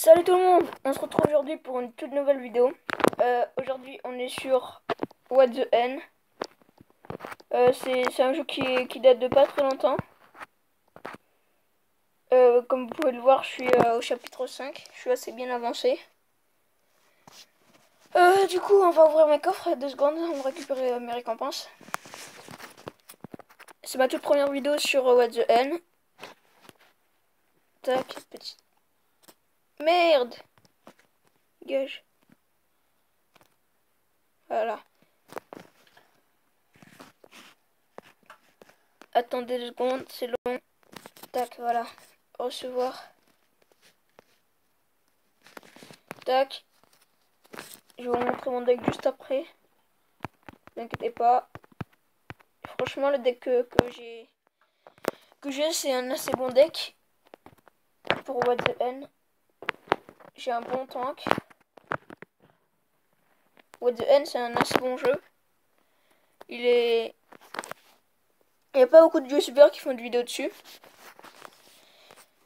Salut tout le monde, on se retrouve aujourd'hui pour une toute nouvelle vidéo. Aujourd'hui on est sur What the N. C'est un jeu qui date de pas très longtemps. Comme vous pouvez le voir, je suis au chapitre 5, je suis assez bien avancé. Du coup on va ouvrir mes coffres, 2 secondes, on va récupérer mes récompenses. C'est ma toute première vidéo sur What the N. Tac, petit... Merde! Gage. Voilà. Attendez 2 secondes, c'est long. Tac, voilà. Recevoir. Tac. Je vais vous montrer mon deck juste après. Ne inquiétez pas. Franchement, le deck que j'ai, c'est un assez bon deck. Pour What the N. J'ai un bon tank. What the N, c'est un assez bon jeu. Il n'y a pas beaucoup de youtubeurs qui font des vidéos dessus.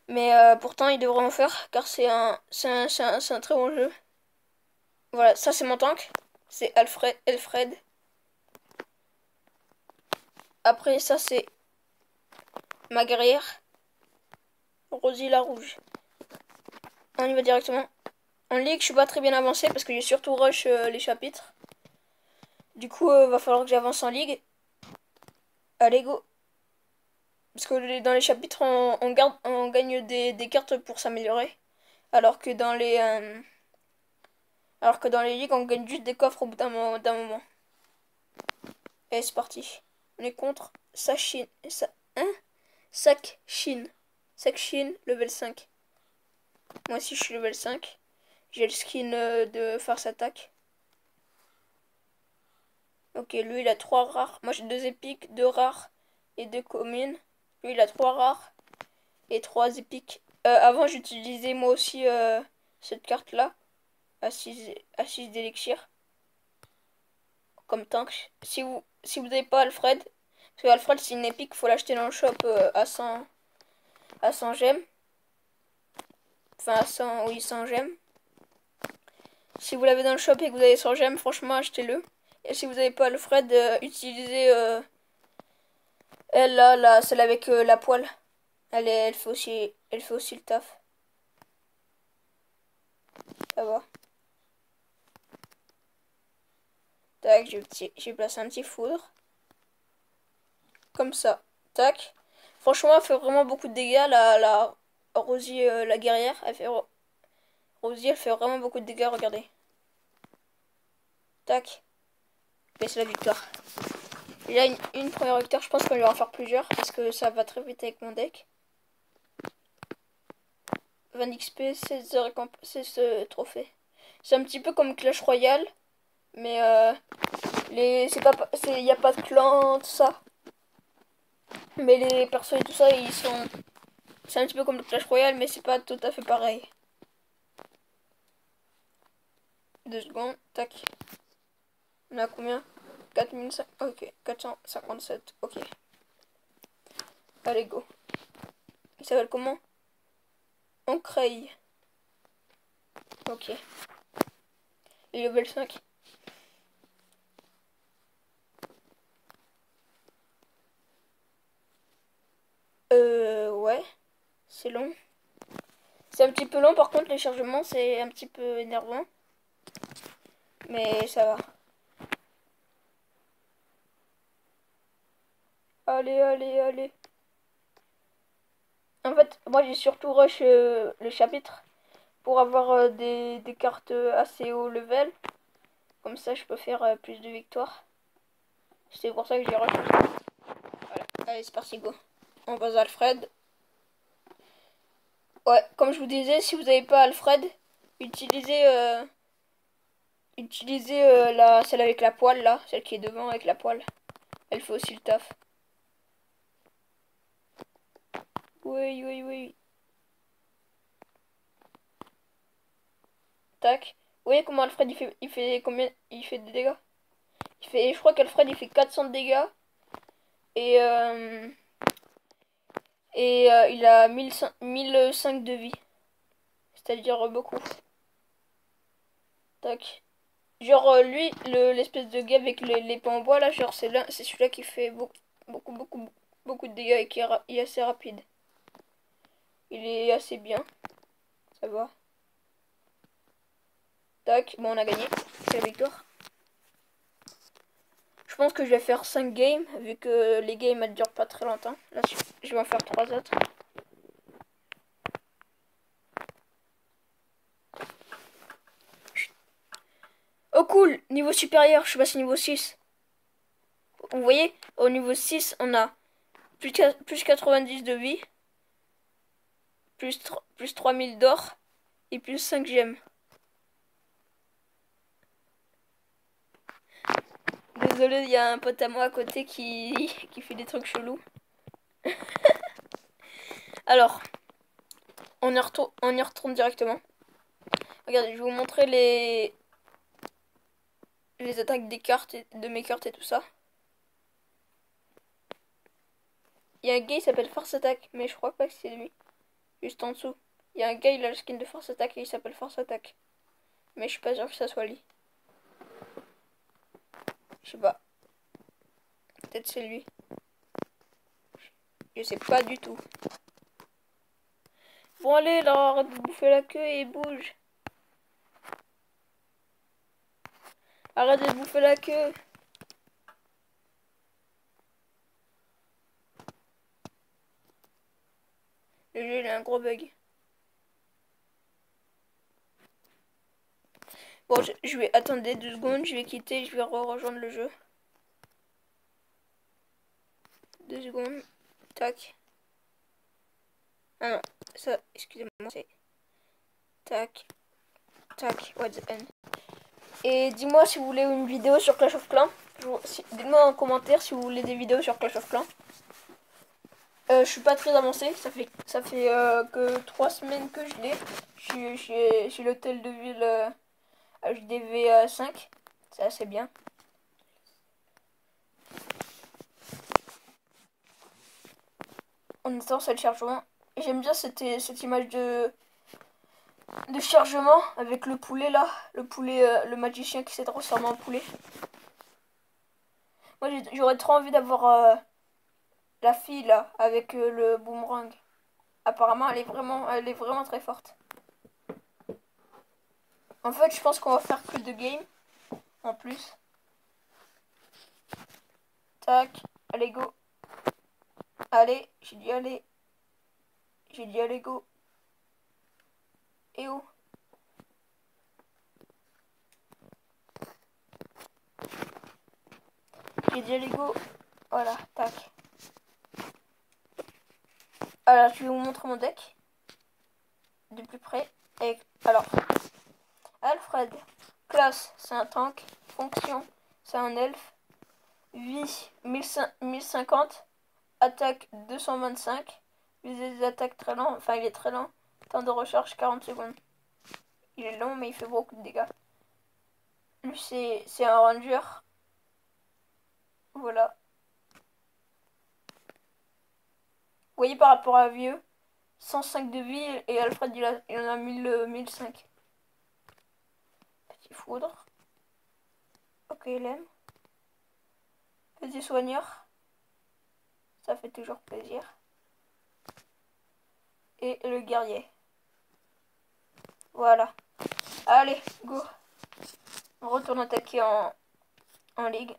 Mais pourtant, ils devraient en faire. Car c'est un très bon jeu. Voilà, ça c'est mon tank. C'est Alfred. Après, ça c'est ma guerrière. Rosie la rouge. On y va directement. En ligue, je suis pas très bien avancé parce que j'ai surtout rush les chapitres. Du coup, va falloir que j'avance en ligue. Allez, go. Parce que dans les chapitres, on gagne des cartes pour s'améliorer. Alors que dans les ligues, on gagne juste des coffres au bout d'un moment. Et c'est parti. On est contre Sakshin. Sakshin. Sakshin, level 5. Moi aussi, je suis level 5. J'ai le skin de Farce Attack. Ok, lui, il a 3 rares. Moi, j'ai 2 épiques, 2 rares et 2 communes. Lui, il a 3 rares et 3 épiques. Avant, j'utilisais moi aussi cette carte-là. À 6 d'élixir. Comme tank. Si vous n'avez pas Alfred, parce que Alfred, c'est une épique, faut l'acheter dans le shop à 100 gemmes. Enfin, à 100, oui, 100 gemmes. Si vous l'avez dans le shop et que vous avez 100 gemmes, franchement, achetez-le. Et si vous n'avez pas Alfred, utilisez elle là, celle avec la poêle. Elle fait aussi le taf. Ça va. Tac, j'ai placé un petit foudre. Comme ça. Tac. Franchement, elle fait vraiment beaucoup de dégâts. La Rosie, la guerrière, Rosie, elle fait vraiment beaucoup de dégâts, regardez. Tac. Et c'est la victoire. Il y a une première victoire, je pense qu'on va en faire plusieurs parce que ça va très vite avec mon deck. 20 XP, 16 trophées. C'est un petit peu comme Clash Royale, mais il n'y a pas de clan, tout ça. Mais les persos et tout ça, c'est un petit peu comme le Clash Royale, mais c'est pas tout à fait pareil. 2 secondes, tac. On a combien? 4005, ok, 457, ok. Allez, go. Il s'appelle comment? Ancreil. Ok. Et level 5. Ouais. C'est long. C'est un petit peu long, par contre, les chargements, c'est un petit peu énervant. Mais ça va. Allez, allez, allez. En fait, moi, j'ai surtout rush le chapitre pour avoir des cartes assez haut level. Comme ça, je peux faire plus de victoires. C'est pour ça que j'ai rush. Voilà. Allez, c'est parti, go. On passe à Alfred. Ouais, comme je vous disais, si vous n'avez pas Alfred, utilisez, celle avec la poêle, là. Celle qui est devant avec la poêle. Elle fait aussi le taf. Oui, oui, oui. Tac. Vous voyez comment Alfred, il fait combien? Il fait de dégâts? Je crois qu'Alfred, il fait 400 de dégâts. Et, il a 1005 de vie. C'est-à-dire beaucoup. Tac. Genre lui, l'espèce de gars avec les ponts en bois là, genre c'est celui-là qui fait beaucoup de dégâts et qui est assez rapide. Il est assez bien, ça va. Tac, bon on a gagné, c'est la victoire. Je pense que je vais faire 5 games, vu que les games elles durent pas très longtemps. Là je vais en faire 3 autres. Oh cool, niveau supérieur, je suis passé niveau 6. Vous voyez, au niveau 6, on a plus 90 de vie, plus 3000 d'or et plus 5 gemmes. Désolé, il y a un pote à moi à côté qui fait des trucs chelous. Alors, on y retourne directement. Regardez, je vais vous montrer les attaques des cartes, de mes cartes et tout ça. Il y a un gars, il s'appelle Force Attack, mais je crois pas que c'est lui. Juste en dessous. Il y a un gars, il a le skin de Force Attack et il s'appelle Force Attack. Mais je suis pas sûr que ça soit lui. Je sais pas. Peut-être c'est lui. Je sais pas du tout. Bon allez, là, arrête de bouffer la queue et bouge. Arrête de bouffer la queue. Le jeu, il a un gros bug. Bon, je vais attendre 2 secondes, je vais quitter, je vais rejoindre le jeu. 2 secondes. Tac. Ah non, ça, excusez-moi, c'est... Tac. Tac, what the end. Et dis-moi si vous voulez une vidéo sur Clash of Clans. Dites-moi en commentaire si vous voulez des vidéos sur Clash of Clans. Je suis pas très avancé, ça fait que 3 semaines que je l'ai. Je suis chez l'hôtel de ville HDV 5. C'est assez bien. En attendant, c'est le chargement. J'aime bien cette image de chargement avec le poulet là. Le poulet, le magicien qui s'est transformé en poulet. Moi j'aurais trop envie d'avoir la fille là avec le boomerang. Apparemment elle est vraiment très forte. En fait je pense qu'on va faire que 2 games en plus. Tac, allez go. Allez, j'ai dit allez. J'ai dit allez go. Et où? J'ai dit allez go. Voilà, tac. Alors je vais vous montrer mon deck. De plus près. Et alors, Alfred. Classe, c'est un tank. Fonction, c'est un elfe. Vie, 1050. Attaque, 225. Visée des attaques très lent. Enfin, il est très lent. Temps de recharge, 40 secondes. Il est long, mais il fait beaucoup de dégâts. Lui, c'est un ranger. Voilà. Vous voyez, par rapport à vieux, 105 de vie et Alfred, il en a 1005. Petit foudre. Ok, il aime. Petit soigneur. Ça fait toujours plaisir. Et le guerrier. Voilà. Allez, go. On retourne attaquer en ligue.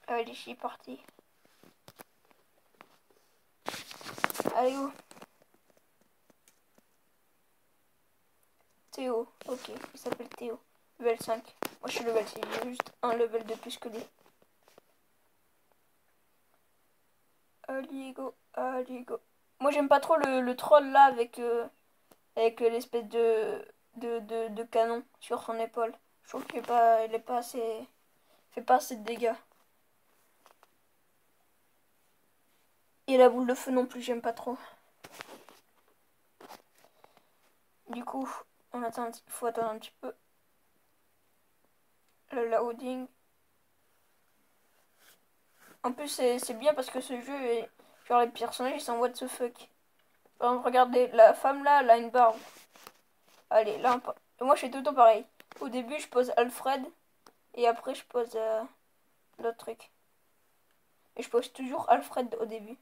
Allez, je suis parti. Allez, go. Théo. Ok, il s'appelle Théo. Level 5. Moi, je suis level 6. J'ai juste un level de plus que lui. Allez, go. Allez, go. Moi, j'aime pas trop le troll là avec l'espèce de canon sur son épaule. Je trouve qu'il est pas assez... fait pas assez de dégâts. Et la boule de feu non plus, j'aime pas trop. Du coup, faut attendre un petit peu. Le loading. En plus, c'est bien parce que ce jeu est... Genre, les personnages, ils sont what the fuck. Par exemple, regardez, la femme là, elle a une barbe. Allez, là, moi je fais tout le temps pareil. Au début, je pose Alfred. Et après, je pose l'autre truc. Et je pose toujours Alfred au début.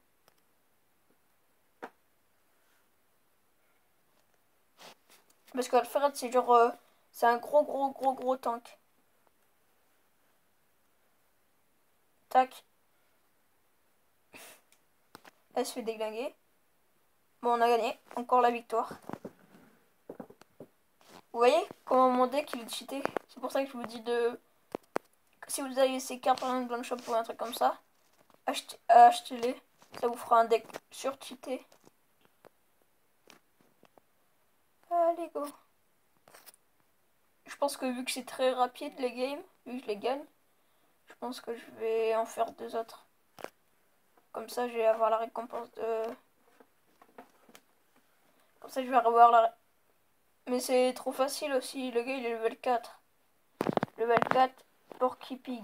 Parce qu'Alfred, c'est genre... c'est un gros tank. Tac. Elle se fait déglinguer. Bon, on a gagné. Encore la victoire. Vous voyez comment mon deck il est cheaté? C'est pour ça que je vous dis de... Si vous avez ces cartes par exemple dans le shop ou un truc comme ça, achetez-les. Ça vous fera un deck sur-cheaté. Allez, go. Je pense que vu que c'est très rapide les games, vu que je les gagne, je pense que je vais en faire 2 autres. Comme ça, je vais avoir la récompense de... Comme ça, je vais avoir la... Mais c'est trop facile aussi. Le gars, il est level 4. Level 4, Porky Pig.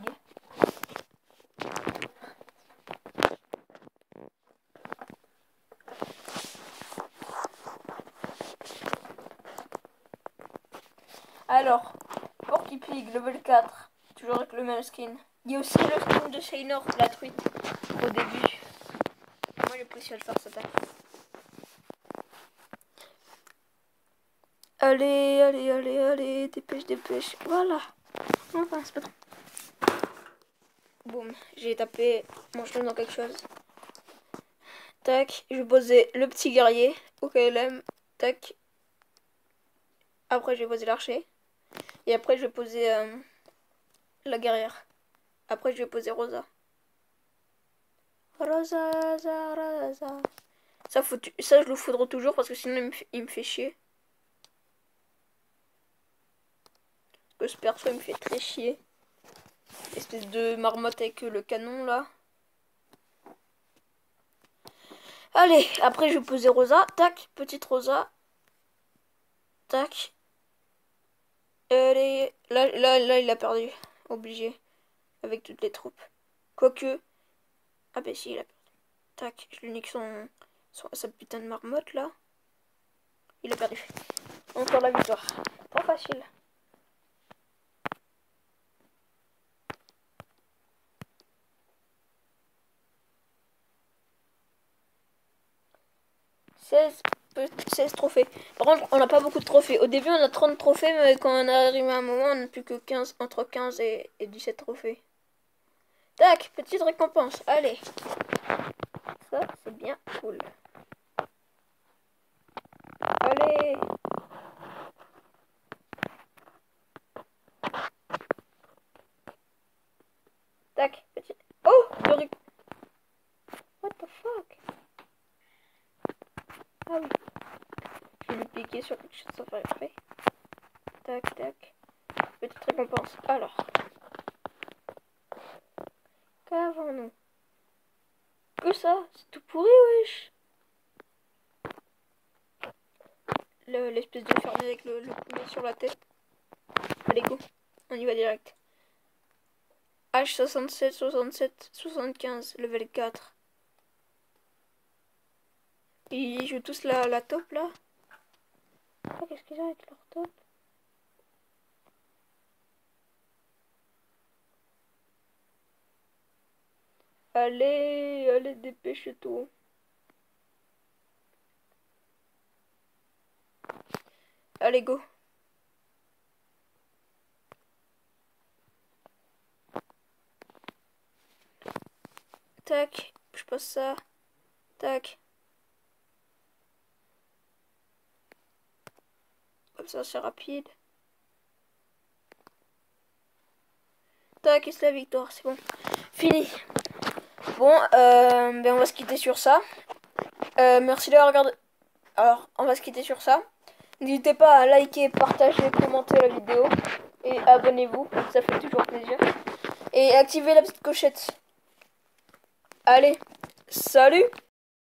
Alors, Porky Pig, level 4. Toujours avec le même skin. Il y a aussi le skin de Shaynor, la truite, au début. Moi, j'ai précis à le faire cette attaque. Allez, dépêche. Voilà. Enfin, c'est pas trop. Boum, j'ai tapé mon chemin dans quelque chose. Tac, je vais poser le petit guerrier au KLM. Tac. Après, je vais poser l'archer. Et après, je vais poser la guerrière. Après, je vais poser Rosa. Rosa. Ça, ça, je le foudre toujours parce que sinon, il me fait chier. Parce que ce perso, il me fait très chier. Espèce de marmotte avec le canon, là. Allez, après, je vais poser Rosa. Tac, petite Rosa. Tac. Allez, là, il a perdu. Obligé. Avec toutes les troupes. Quoique. Ah bah si, il a perdu. Tac, je lui nique sa putain de marmotte, là. Il a perdu. Encore la victoire. Trop facile. « 16 trophées. Par contre, on n'a pas beaucoup de trophées. Au début, on a 30 trophées, mais quand on arrive à un moment, on n'a plus que 15, entre 15 et 17 trophées. Tac, petite récompense. Allez. Ça, c'est bien cool. Allez. Tac, petite... Oh, What the fuck? Ah oui. Je vais lui piquer sur quelque chose sans faire exprès. Tac. Petite récompense. Alors. Qu'avons-nous? Que ça? C'est tout pourri, wesh. L'espèce de fermier avec le poulet sur la tête. Allez, go. On y va direct. H67, 67, 75, level 4. Ils jouent tous la top, là. Oh, qu'est-ce qu'ils ont avec leur top? Allez, dépêche-toi. Allez, go. Tac, je passe ça. Tac. Comme ça, c'est rapide. Tac, et c'est la victoire, c'est bon. Fini. Bon, ben on va se quitter sur ça. Merci d'avoir regardé. Alors, on va se quitter sur ça. N'hésitez pas à liker, partager, commenter la vidéo. Et abonnez-vous, ça fait toujours plaisir. Et activez la petite clochette. Allez, salut!